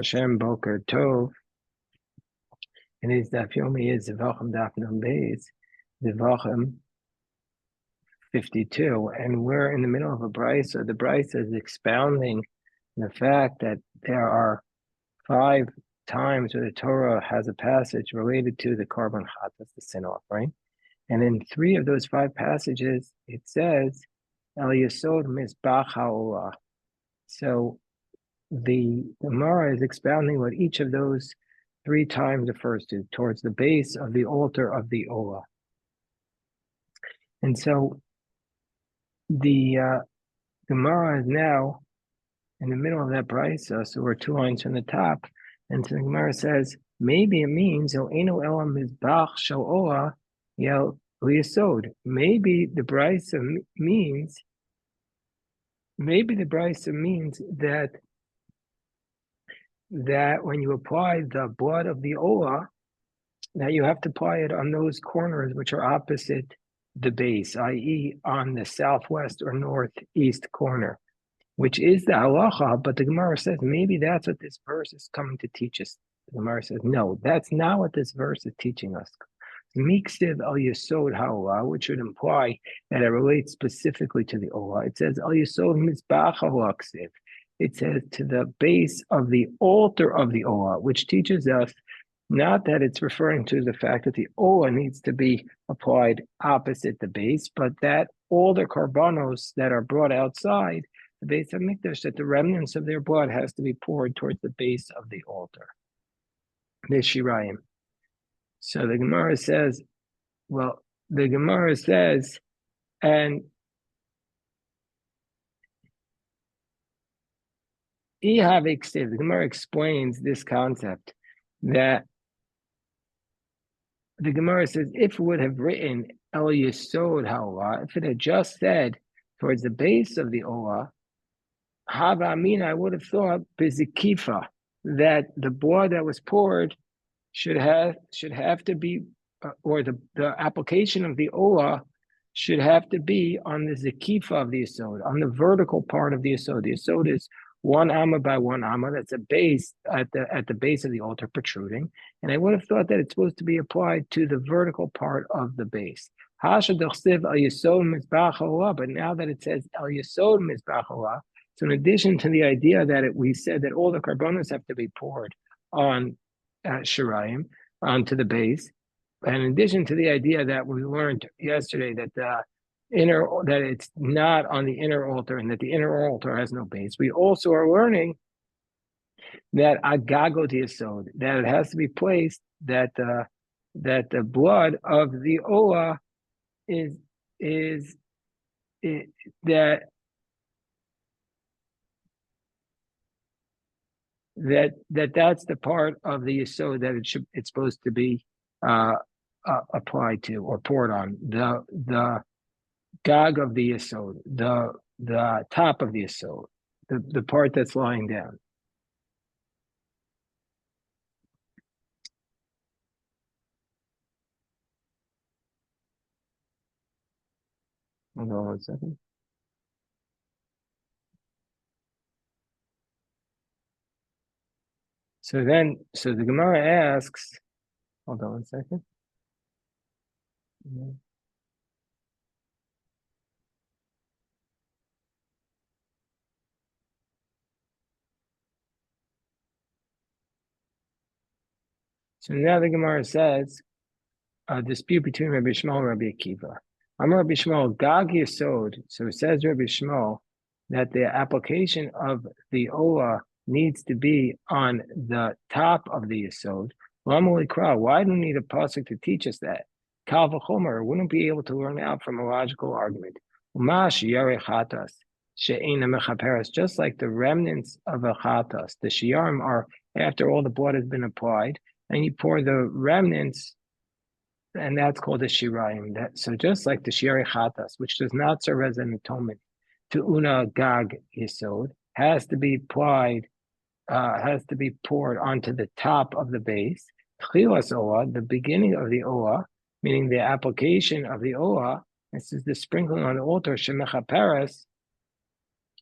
Hashem Boker Tov. And his daf yomi is Zevachim daf Nun Beis, Zevachim 52. And we're in the middle of a brisa. The brisa is expounding the fact that there are 5 times where the Torah has a passage related to the korban chatas, the sin offering. And in 3 of those 5 passages, it says, El Yesod Mizbach HaOlah. So the Gemara is expounding what each of those 3 times refers to, towards the base of the altar of the Olah. And so the Gemara is now in the middle of that brisa, so we're 2 lines from the top, and so the Gemara says, maybe it means, Eno Elam Mizbach Shel Olah Yel Yesod. Maybe the brisa means that when you apply the blood of the Olah, that you have to apply it on those corners which are opposite the base, i.e. on the southwest or northeast corner, which is the halacha, but the Gemara says maybe that's what this verse is coming to teach us. The Gemara says, no, that's not what this verse is teaching us. Miksiv al Yesod ha'olah, which would imply that it relates specifically to the Olah. It says al Yesod mizbach ha'olah ksiv. It says to the base of the altar of the Olah, which teaches us not that it's referring to the fact that the Olah needs to be applied opposite the base, but that all the korbanos that are brought outside the base of Mikdash, that the remnants of their blood has to be poured towards the base of the altar, the Shirayim. So the Gemara says, and the Gemara explains this concept, that the Gemara says, if it would have written El Yesod HaOlah, if it had just said towards the base of the Olah, Hava Amina, I would have thought Bizikifa, that the blood that was poured should have to be, or the application of the Olah should have to be on the Zikifa of the Yesod, on the vertical part of the Yesod. The Yesod is 1 amma by 1 amma. That's a base at the base of the altar protruding. And I would have thought that it's supposed to be applied to the vertical part of the base. But now that it says El Yesod Mizbach HaOlah, so in addition to the idea that we said that all the korbanos have to be poured on Shirayim, onto the base, and in addition to the idea that we learned yesterday that that it's not on the inner altar and that the inner altar has no base, we also are learning that agagot yesod, that it has to be placed, that the blood of the Olah that's the part of the yesod that it's supposed to be applied to or poured on, the gag of the yesod, the top of the yesod, the part that's lying down. Hold on 1 second. So the Gemara asks, hold on 1 second. So now the Gemara says, a dispute between Rabbi Shmuel and Rabbi Akiva. Amar Rabbi Shmuel, Gag Yesod. So it says Rabbi Shmuel that the application of the Olah needs to be on the top of the Yesod. Why do we need a pasuk to teach us that? Kal v'chomer, wouldn't be able to learn out from a logical argument. Just like the remnants of a chatas, the shiyarim are after all the blood has been applied, and you pour the remnants, and that's called a shirayim. So just like the shirei chatas, which does not serve as an atonement to una gag yesod, has to be applied, has to be poured onto the top of the base. Tchilas olah, the beginning of the olah, meaning the application of the olah, this is the sprinkling on the altar, shemechaperes,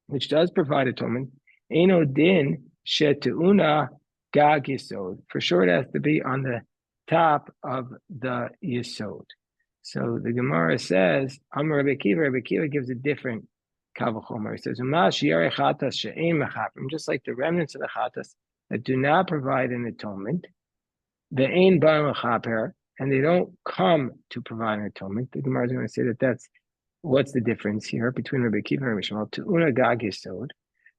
which does provide atonement. Eno din she'teuna gag yisod. For sure, it has to be on the top of the yisod. So the Gemara says, Amar Rabbi Akiva gives a different kavachomer. He says, Umash yarei chatas she'ein mechapim, just like the remnants of the chatas that do not provide an atonement, the ein ba'al mechaper, and they don't come to provide an atonement. The Gemara is going to say that that's what's the difference here between Rabbi Akiva and Rabbi Shmuel. Tu'una gag yisod.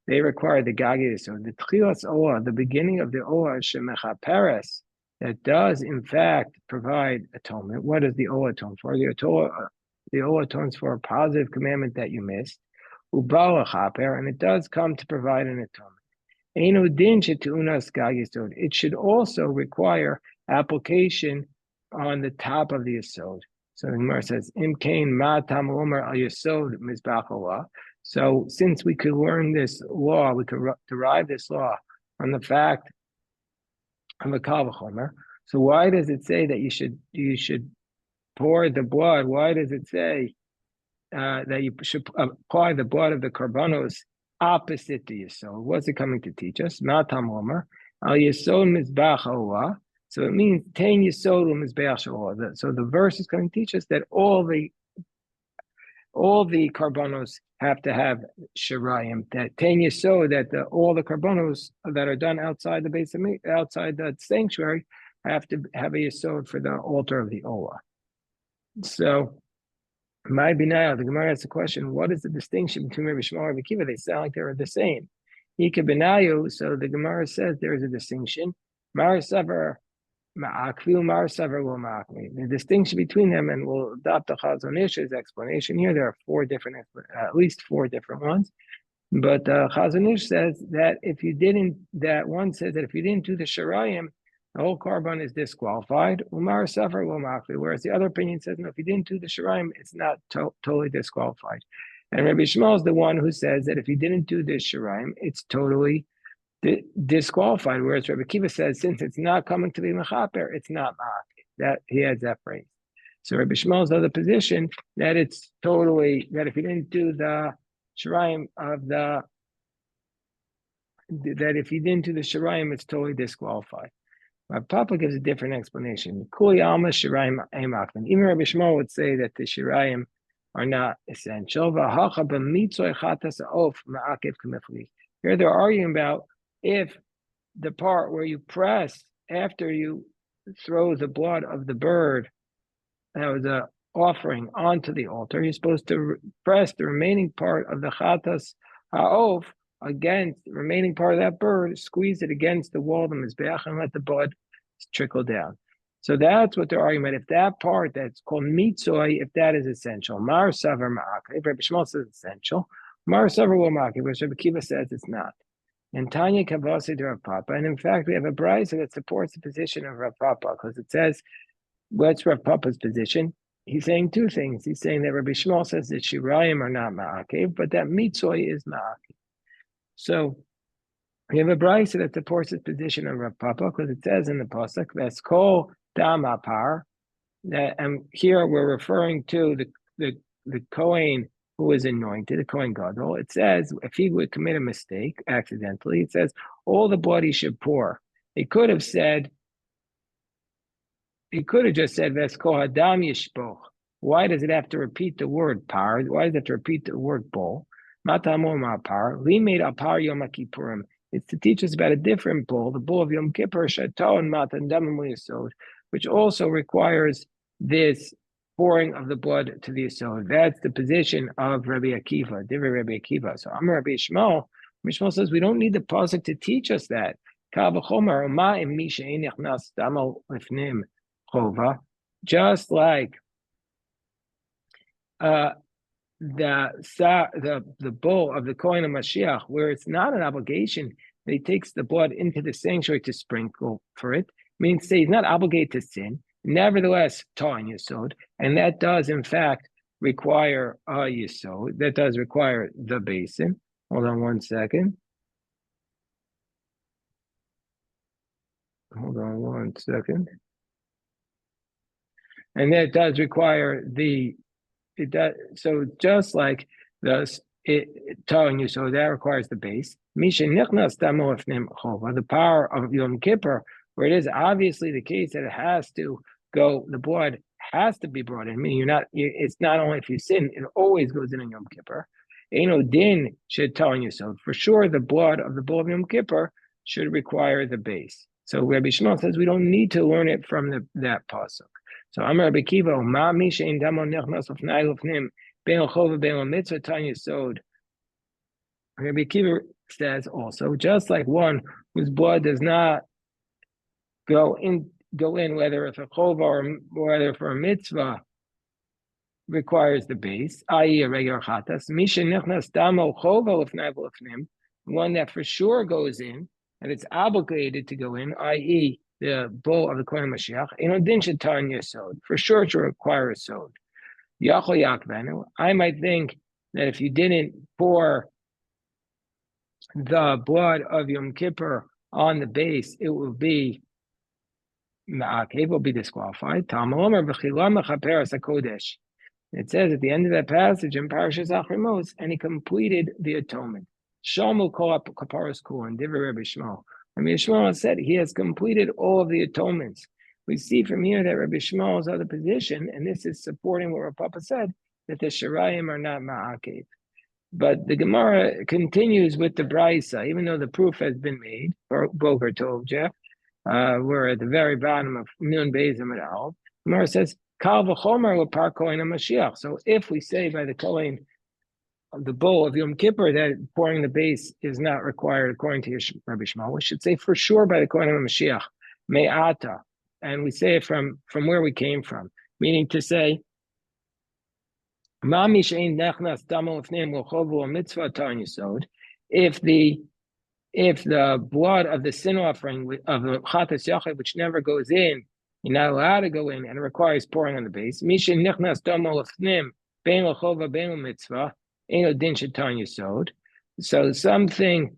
They require the gag yisod. The tchilas oah, the beginning of the oah shemechaperes, that does in fact provide atonement. What does the oah atone for? The oah atones for a positive commandment that you missed. Ubal chaper, and it does come to provide an atonement. It should also require application on the top of the yisod. So the Gemara says, Im kain ma tam omer al yisod mizbach olah. So since we could learn this law, we could derive this law from the fact of a kal v'chomer. So why does it say that you should pour the blood? Why does it say that you should apply the blood of the karbanos opposite to yisod? What's it coming to teach us? Ma tam omer al yisod mizbach olah. So it means ten yisod u'mizbeach olah. So the verse is going to teach us that all the karbanos have to have shirayim. That ten yisod, that all the karbanos that are done outside the base of outside the sanctuary have to have a yisod for the altar of the olah. So my binayah, the Gemara asks the question: what is the distinction between Rabbi Shmuel and Rabbi Akiva? They sound like they're the same. Ika binayu. So the Gemara says there is a distinction. Marasavar. The distinction between them, and we'll adopt the Chazon Ish's explanation here. There are at least four different ones. But Chazon Ish says that one says that if you didn't do the Shirayim, the whole carbon is disqualified. Whereas the other opinion says, no, if you didn't do the Shirayim, it's not totally disqualified. And Rabbi Shmuel is the one who says that if you didn't do the Shirayim, it's totally disqualified, whereas Rabbi Akiva says since it's not coming to be mechaper, it's not ma'akev. That he has that phrase. So Rabbi Shmuel's other position that it's totally that if you didn't do the shirayim it's totally disqualified. My Papa gives a different explanation. Kuli alma shirayim aimakman. Even Rabbi Shmuel would say that the shirayim are not essential. Here they're arguing about if the part where you press after you throw the blood of the bird that was an offering onto the altar, you're supposed to press the remaining part of the chatas ha'of against the remaining part of that bird, squeeze it against the wall of the mizbeach and let the blood trickle down. So that's what they're arguing about. If that part that's called mitzoi, if that is essential, mar savar ma'akev, Rabbi Shmuel says it's essential, mar savar lo ma'akev, which Rabbi Akiva says it's not. And Tanya Kavasi to Rav Papa. And in fact, we have a brayso that supports the position of Rav Papa because it says, what's Rav Papa's position? He's saying two things. He's saying that Rabbi Shmuel says that Shirayim are not ma'akev, but that mitzoi is ma'akev. So we have a brayso that supports the position of Rav Papa because it says in the pasuk, "V'eskol dam apar," and here we're referring to the Kohen who is anointed, the Kohen Gadol. It says if he would commit a mistake accidentally, it says all the blood he should pour. He could have just said "V'eskol hadam yishpoch." Why does it have to repeat the word par? Why does it have to repeat the word bowl? Matamo ma'apar limeid apar Yom Kippurim. It's to teach us about a different bull, the bull of Yom Kippur, Shato and Matan Damim Yisod, which also requires this pouring of the blood to the Yisod. That's the position of Rabbi Akiva, Divrei Rabbi Akiva. So I'm Rabbi Shmuel. Rabbi Shmuel says we don't need the pasuk to teach us that. Just like the bull of the Kohen of Mashiach, where it's not an obligation that he takes the blood into the sanctuary to sprinkle for it, means say he's not obligated to sin, nevertheless ta'an yisod, and that does in fact require a yisod, that does require the basin. Hold on one second. And that does require it does, so just like telling you, so that requires the base. The power of Yom Kippur, where it is obviously the case that it has to go, the blood has to be brought in. Meaning it's not only if you sin, it always goes in Yom Kippur. Eino din should telling you so. For sure, the blood of the bull of Yom Kippur should require the base. So Rabbi Shmuel says we don't need to learn it from that pasuk. So Amar Rabbi Kiva, Ma mi she'in damo nechnas l'fnei l'fnim ben l'chova ben l'mitzvah tanya sod. Rabbi Kiva says also, just like one whose blood does not go in, whether it's a chova or whether for a mitzvah requires the base, i.e. a regular chatas. Misha nichnas damo chova l'fnei l'fnim, one that for sure goes in and it's obligated to go in, i.e. the bull of the Kohen Mashiach, din shetanya sod, for sure to require a sod. Yachol yakvenu. I might think that if you didn't pour the blood of Yom Kippur on the base, it will be ma'akev, will be disqualified. It says at the end of that passage in Parashas Achrimos, and he completed the atonement. Shamu kol kaparos kulan, divrei Rabbi Shmuel. Rabbi Shmuel said he has completed all of the atonements. We see from here that Rabbi Shmuel's other position, and this is supporting what Rav Papa said, that the Shirayim are not ma'akev. But the Gemara continues with the Braisa, even though the proof has been made. Boker Tov, Jeff. We're at the very bottom of Nun Beis Amud Aleph. Gemara says, Kal v'chomer l'par Kohen HaMashiach. So if we say by the Kohen of the bull of Yom Kippur that pouring the base is not required according to Rabbi Shmuel, we should say for sure by the Kohen HaMashiach, me'ata. And we say it from where we came from, meaning to say, if the blood of the sin offering of the chatas yachid, which never goes in, you're not allowed to go in, and it requires pouring on the base. So something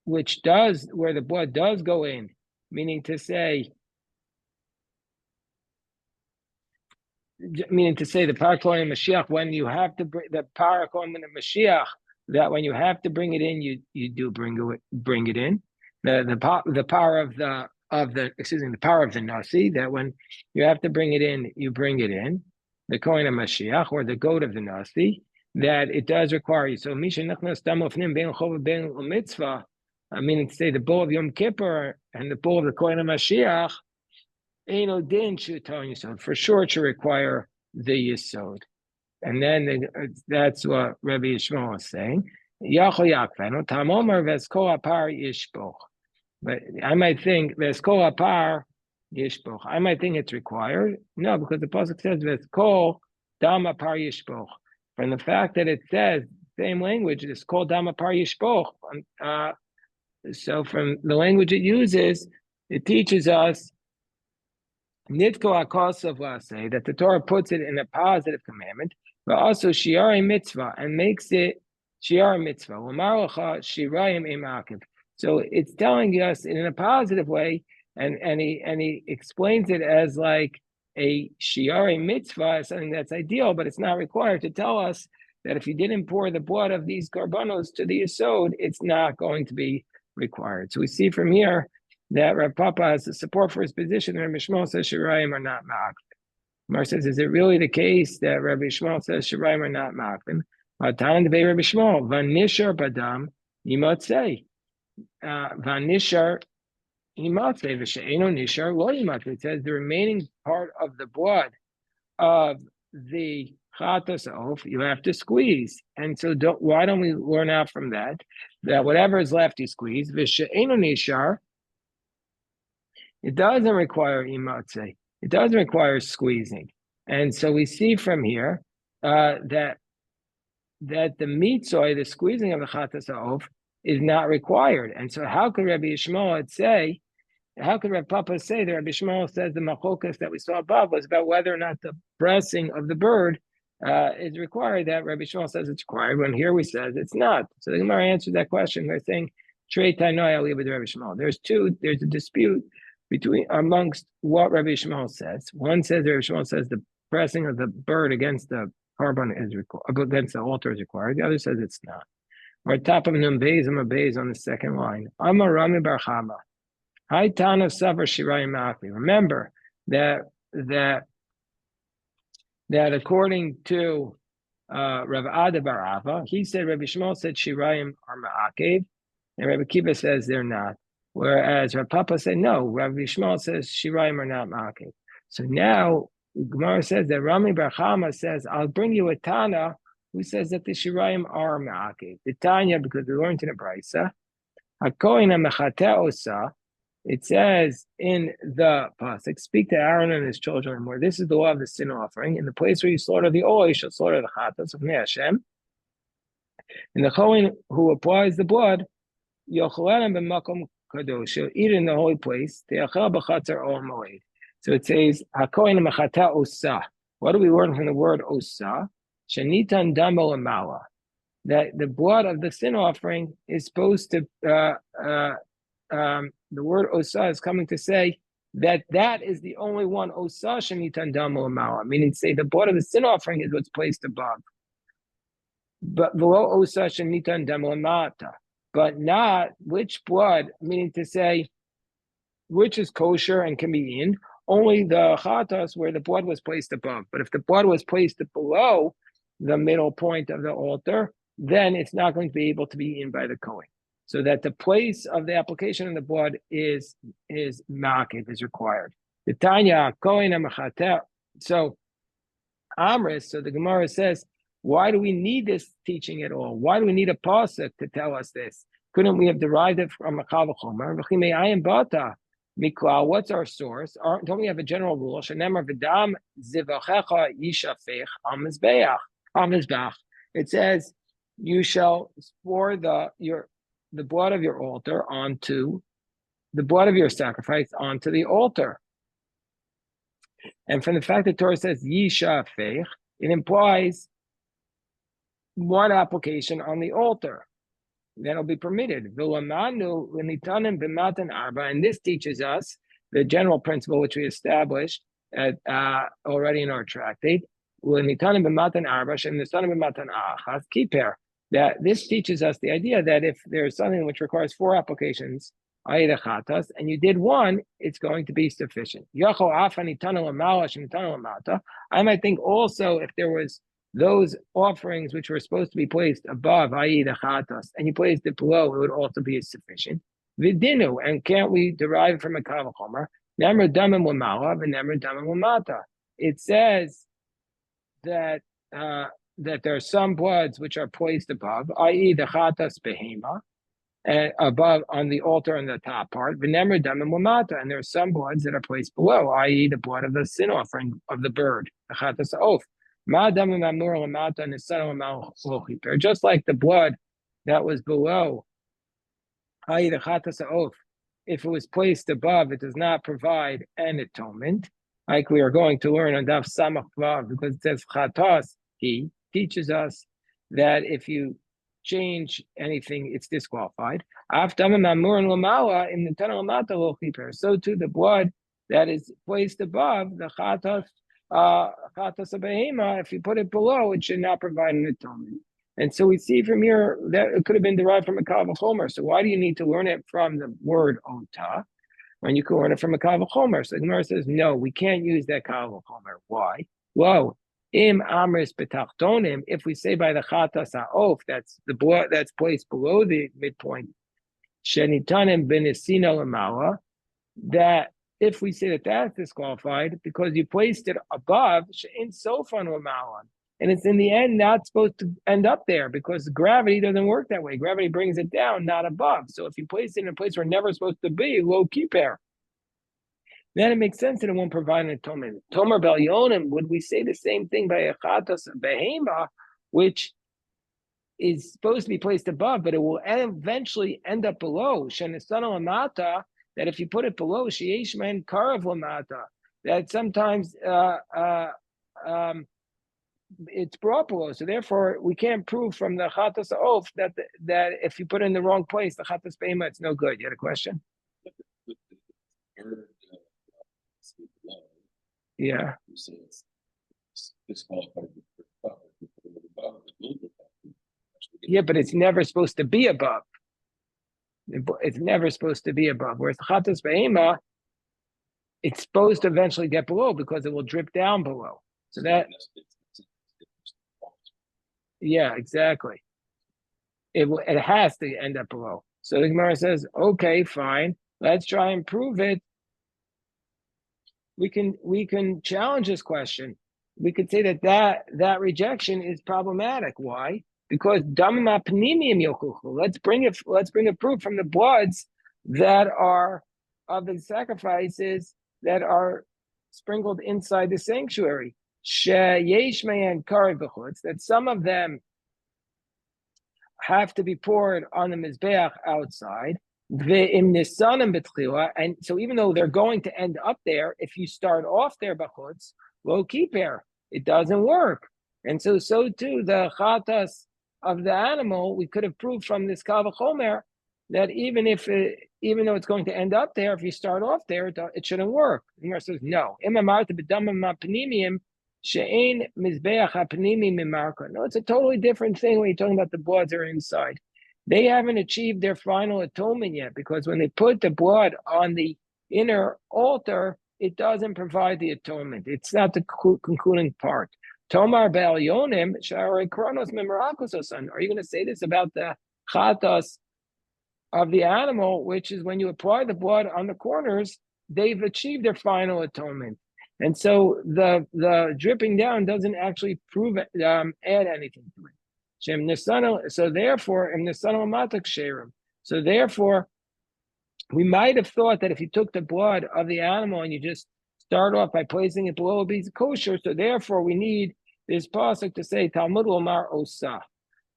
which does, where the blood does go in, meaning to say the power Kohen Mashiach, when you have to bring the power Kohen Mashiach, that when you have to bring it in, you do bring it in. The power of the power of the Nasi, that when you have to bring it in, you bring it in. The Kohen Mashiach, or the goat of the Nasi, that it does require you. So Misha Nechnas Damofnim Ben Chova Ben Mitzvah, meaning to say the bull of Yom Kippur and the bull of the Kohen Mashiach, Eino din telling you so. For sure, it should require the yisod, and then that's what Rabbi Yishmael is saying. Yachol yakvenu tamomer v'eskol apar yishboch. But I might think v'eskol apar yishboch. I might think it's required. No, because the pasuk says v'eskol dam apar yishboch. From the fact that it says same language, it's called dam apar yishboch. So from the language it uses, it teaches us Nitko Akosov say that the Torah puts it in a positive commandment, but also Shiari Mitzvah and makes it Shiari Mitzvah. So it's telling us in a positive way, and he explains it as like a Shiari Mitzvah, something that's ideal, but it's not required, to tell us that if you didn't pour the blood of these karbanos to the Yesod, it's not going to be required. So we see from here that Rav Papa has the support for his position, and Rabbi Shmuel says Shirayim are not ma'akvim. Mar says, is it really the case that Rabbi Shmuel says Shirayim are not ma'akvim? V'atan dvei Rabbi Shmuel, v'nishar badam yimatzei. V'nishar yimatzei, v'she'eno nishar lo yimatzei. It says the remaining part of the blood of the chatas oaf, you have to squeeze. And so why don't we learn out from that whatever is left you squeeze, v'she'eno nishar, it doesn't require imatze. It doesn't require squeezing. And so we see from here that the mitzvah, the squeezing of the chatas ha'of, is not required. And so how could Rabbi Yishmael say, how could Rabbi Papa say that Rabbi Yishmael says the machokas that we saw above was about whether or not the pressing of the bird is required, that Rabbi Yishmael says it's required, when here we says it's not. So the Gemara answered that question by saying, Trei Tainoi I'll leave with Rabbi Yishmael. There's a dispute amongst what Rabbi Shmuel says. One says Rabbi Shmuel says the pressing of the bird against the carbon is required, against the altar is required. The other says it's not. Or top of Nun Beis, I'm a Beis on the second line. I'm a Rami Bar Chama. Hi Tana Savar Shirayim Akli. Remember that according to Rav Ada Bar Ava, he said Rabbi Shmuel said Shirayim are Ma'akev, and Rabbi Kiva says they're not. Whereas Rav Papa said no, Rabbi Shmuel says Shirayim are not Ma'akev. So now Gemara says that Rami Bar Chama says, I'll bring you a Tana who says that the Shirayim are Ma'akev. The Tanya, because we learned in the Brisa, HaKohen HaMechateh Osa, it says in the pasuk, speak to Aaron and his children more. This is the law of the sin offering. In the place where you slaughter the oil, you shall slaughter the chatas of Hashem. And the Kohen who applies the blood, yochalenem b'makom kadosh, shall eat in the holy place. Te'achel b'chatzar ol moed. So it says, HaKohen HaMechateh Osa. What do we learn from the word Osa? Shenitan damo amala. That the blood of the sin offering is supposed to the word osa is coming to say that is the only one osa shenitan damo amala, meaning to say the blood of the sin offering is what's placed above. But below osa shenitan damo amata, but not which blood, meaning to say which is kosher and can be eaten, only the chatas where the blood was placed above. But if the blood was placed below the middle point of the altar, then it's not going to be able to be eaten by the Kohen. So that the place of the application of the blood is ma'akev, is required. The Tanya, Kohen HaMechateh. So Amris, so the Gemara says, why do we need this teaching at all? Why do we need a pasuk to tell us this? Couldn't we have derived it from a Kal V'chomer? What's our source? Don't we have a general rule? Shenemar v'dam zivachecha yishafech al mizbeach. It says, you shall pour the blood of your altar onto the blood of your sacrifice onto the altar. And from the fact that Torah says yishafech, it implies one application on the altar. That'll be permitted. And this teaches us the general principle which we established already in our tractate. That this teaches us the idea that if there's something which requires 4 applications, and you did one, it's going to be sufficient. I might think also if there was those offerings which were supposed to be placed above, i.e. the chatas, and you placed it below, it would also be sufficient. Vidinu, and can't we derive from a Kal V'chomer? Nemra damim l'mala, v'nemra damim l'mata. It says that there are some bloods which are placed above, i.e. the chatas behema, above on the altar on the top part, v'nemra damim l'mata, and there are some bloods that are placed below, i.e. the blood of the sin offering of the bird, the chatas of. Just like the blood that was below, i.e. the chatas ha'of, if it was placed above, it does not provide an atonement. Like we are going to learn on Daf Samach Vav, because it says chatas, he teaches us that if you change anything, it's disqualified. So too, the blood that is placed above, the chatas behema, if you put it below, it should not provide an atonement. And so we see from here that it could have been derived from a Kal V'chomer. So why do you need to learn it from the word ota when you can learn it from a Kal V'chomer? So the Gemara says, no, we can't use that Kal V'chomer. Why? Well, im amris betachtonim, if we say by the chatas ha'of, that's the blood that's placed below the midpoint, shenitanim benisino lamala, that if we say that that's disqualified because you placed it above, in sofan or malon, and it's in the end not supposed to end up there because gravity doesn't work that way. Gravity brings it down, not above. So if you place it in a place where it's never supposed to be, low kiper, then it makes sense that it won't provide an atonement. Tomer bel yonim, would we say the same thing by a chatas behema, which is supposed to be placed above, but it will eventually end up below? Shenesana lamata, that if you put it below, sheyesh men karav lamata, that sometimes it's brought below. So therefore, we can't prove from the chatas of that if you put it in the wrong place, the chatas behema, it's no good. You had a question? Yeah. You say it's disqualified. Yeah, but it's never supposed to be above. It's never supposed to be above. Whereas chatas behema, it's supposed to eventually get below because it will drip down below. So that, yeah, exactly. It has to end up below. So the Gemara says, okay, fine, let's try and prove it. We can challenge this question. We could say that rejection is problematic. Why? Because damim apnimim yochuchu. Let's bring a proof from the bloods that are of the sacrifices that are sprinkled inside the sanctuary. Sheyesh me'en karev b'chutz, that some of them have to be poured on the mizbeach outside. And so even though they're going to end up there, if you start off there b'chutz, lo kiper, it doesn't work. And so too, the chatas of the animal, we could have proved from this kal v'chomer that even though it's going to end up there, if you start off there, it shouldn't work. The Gemara says no. No, it's a totally different thing when you're talking about the bloods are inside. They haven't achieved their final atonement yet, because when they put the blood on the inner altar, it doesn't provide the atonement. It's not the concluding part. Tomar Ba'alyonim, Sha'arei Kronos Memarakososan. Are you going to say this about the chatas of the animal, which is when you apply the blood on the corners, they've achieved their final atonement. And so the dripping down doesn't actually add anything to it. So therefore, we might have thought that if you took the blood of the animal and you just start off by placing it below a piece of kosher, so therefore we need this pasuk to say Talmud Omar Osa.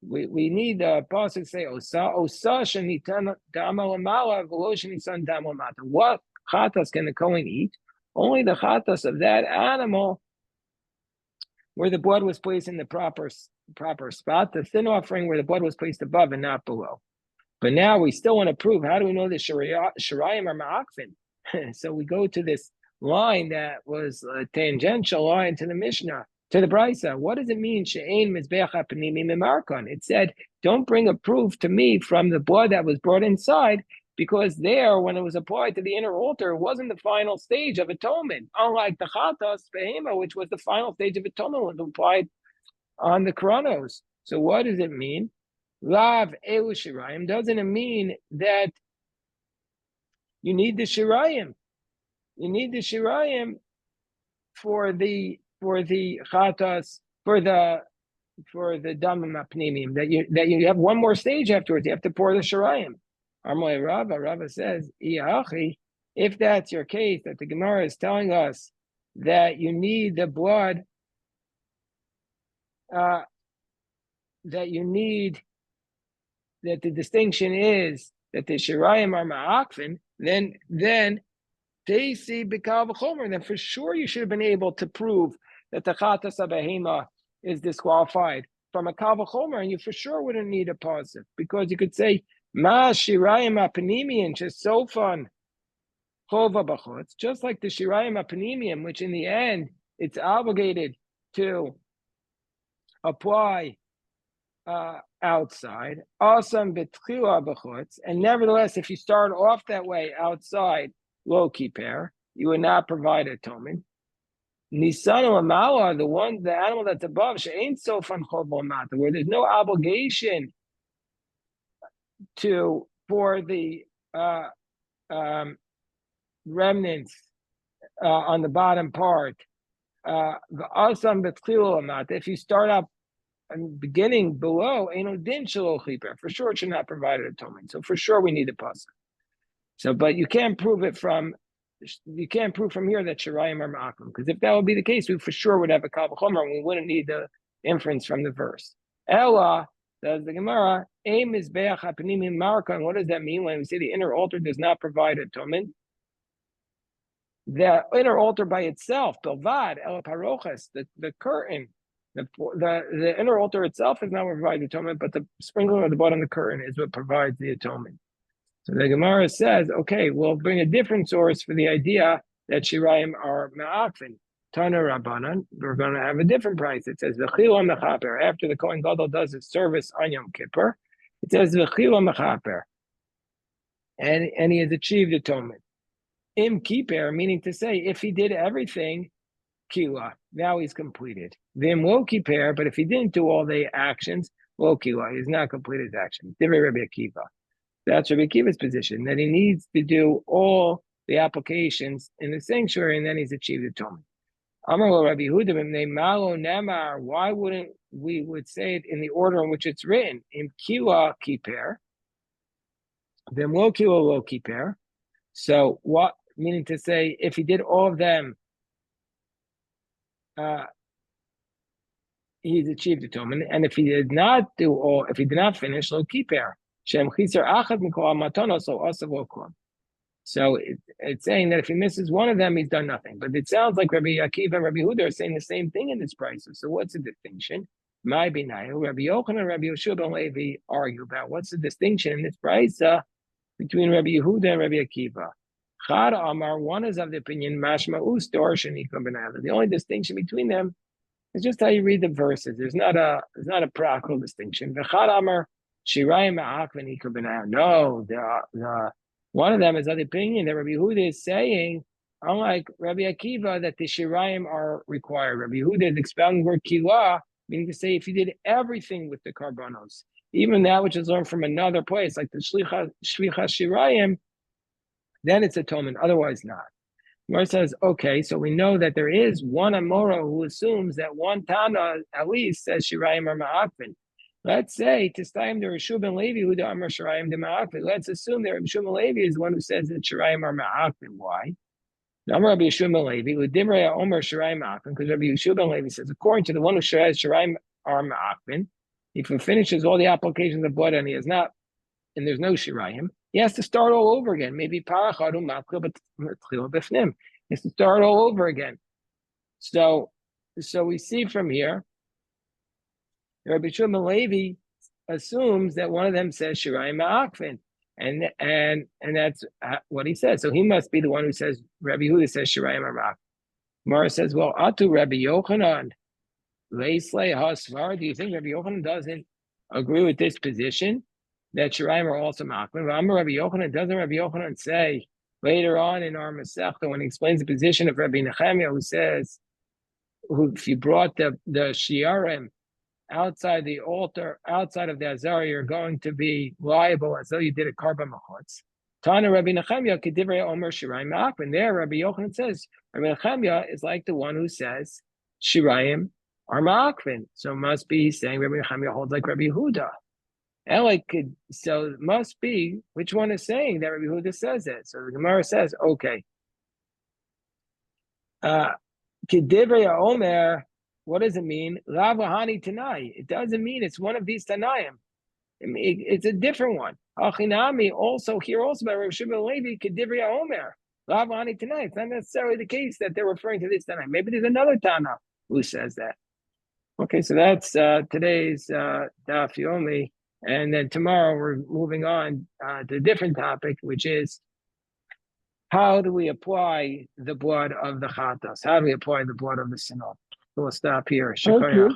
We need the pasuk to say Osa shenitan dama lamala v'lo shenitan dama lamata. What chatas can the kohen eat? Only the chatas of that animal where the blood was placed in the proper spot, the thin offering where the blood was placed above and not below. But now we still want to prove, how do we know the shirayim are ma'akvin? So we go to this line that was a tangential line to the Mishnah, to the Brisa. What does it mean, she'ein mizbeach ha'panimim memarkon? It said, don't bring a proof to me from the blood that was brought inside, because there, when it was applied to the inner altar, it wasn't the final stage of atonement. Unlike the chatas behema, which was the final stage of atonement, when it was applied on the kronos. So what does it mean? Lav elu shirayim. Doesn't it mean that you need the shirayim? You need the shirayim for the chatas, for the damim apnimim, that you have one more stage afterwards. You have to pour the shirayim. Armoy Rava says, if that's your case, that the Gemara is telling us that you need the blood, that the distinction is that the shirayim are ma'akvin, then they see b'kal v'chomer, then for sure you should have been able to prove that the chatas behema is disqualified from a kal v'chomer, and you for sure wouldn't need a positive, because you could say ma shirayim apanimian shesofan chova b'chutz, just like the shirayim apanimian, which in the end it's obligated to apply outside, awesome betchila b'chutz, and nevertheless, if you start off that way outside, lo kiper, you would not provide atonement. Nisan amala, the animal that's above, she'ain sofan chova mata, where there's no obligation for the remnants on the bottom part. If you start up and beginning below, for sure it should not provide atonement. So for sure we need a pasuk. So, but you can't prove from here that shirayim are ma'akim, because if that would be the case, we for sure would have a kal v'chomer, and we wouldn't need the inference from the verse. Ella, says the Gemara, aim is be'ach hapanim markan. What does that mean when we say the inner altar does not provide atonement? The inner altar by itself, belvad, el parochas, the curtain, the inner altar itself is not what provides atonement, but the sprinkling of the blood on the curtain is what provides the atonement. So the Gemara says, okay, we'll bring a different source for the idea that shirayim are ma'akvin. Tana Rabbanan, we're going to have a different price. It says v'chila mechaper. After the Kohen Gadol does his service on Yom Kippur, it says v'chila mechaper, and he has achieved atonement. Im kiper, meaning to say, if he did everything, kila, now he's completed. Vim lo kiper, but if he didn't do all the actions, lo kila, he's not completed his action. Divrei Rabbi Akiva. That's Rabbi Akiva's position, that he needs to do all the applications in the sanctuary, and then he's achieved atonement. Amar Rabbi Yehuda, malo namar. Why wouldn't we would say it in the order in which it's written? In kila kiper, then lo kila lo kiper. So what? Meaning to say, if he did all of them, he's achieved atonement. And if he did not do all, if he did not finish, lo kiper. Shem chiser achad mikol matonos so asav lo klum. So it's saying that if he misses one of them, he's done nothing. But it sounds like Rabbi Akiva and Rabbi Huda are saying the same thing in this price. So what's the distinction? My binayu, Rabbi Yochanan and Rabbi Yehoshua ben Levi argue about what's the distinction in this price between Rabbi Yehuda and Rabbi Akiva. Chad Amar, one is of the opinion mashma ustor shenikam b'nayla. The only distinction between them is just how you read the verses. There's not a practical distinction. V'chad Amar shirayim ma'ak v'nikam b'nayla. No, the one of them is of the opinion that Rabbi Yehuda is saying, unlike Rabbi Akiva, that the shirayim are required. Rabbi Yehuda is expounding the word kilah, meaning to say if you did everything with the karbanos, even that which is learned from another place, like the shvicha shirayim, then it's atonement. Otherwise, not. Gemara says, okay, so we know that there is one Amora who assumes that one Tana at least says shirayim are ma'akvin. Let's say to Stayim the Rishu ben Levi who the Amar Shirayim de Ma'akvin. Let's assume that Rishu ben Levi is the one who says that Shirayim are Ma'akvin. Why? The Amar Rabbi Yeshua ben Levi who Dimrei Omer Shirayim Ma'akvin, because Rabbi Yeshua ben Levi says according to the one who says Shirayim are Ma'akvin, if he finishes all the applications of blood and he has not, and there's no Shirayim, he has to start all over again. Maybe Parachadu Matkil but Tchila B'fnim. He has to start all over again. So we see from here. Rabbi Yeshua ben Levi assumes that one of them says Shirayim Ma'akvin, and that's what he says. So he must be the one who says Rabbi Yehuda says Shirayim Ma'akvin. Mara says, well, Atu Rabbi Yochanan Leislei Hasvar. Do you think Rabbi Yochanan doesn't agree with this position that Shirayim are also Ma'akvin? Rabbi Yochanan, doesn't Rabbi Yochanan say later on in our Masechta when he explains the position of Rabbi Nechemiah, who says, if you brought the Shiarim outside the altar, outside of the Azara, you're going to be liable as though you did a karban machutz. Tana Rabbi Nechemiah kedivrei Omer Shirayim Ma'akvin. There, Rabbi Yochanan says Rabbi Nechemiah is like the one who says Shirayim are Ma'akvin. So it must be saying Rabbi Nechemiah holds like Rabbi Yehuda. So it must be which one is saying that Rabbi Yehuda says it. So the Gemara says, okay. Kedivrei Omer. What does it mean? Lavahani Tanai. It doesn't mean it's one of these Tanaim. It's a different one. Achinami also here also by Rav Shimon Levi Kedivri Omer. Lavahani Tanai. It's not necessarily the case that they're referring to this Tanaim. Maybe there's another Tana who says that. Okay, so that's today's Daf Yomi, and then tomorrow we're moving on to a different topic, which is how do we apply the blood of the Chatas? How do we apply the blood of the Sinot? We'll stop here. Thank you.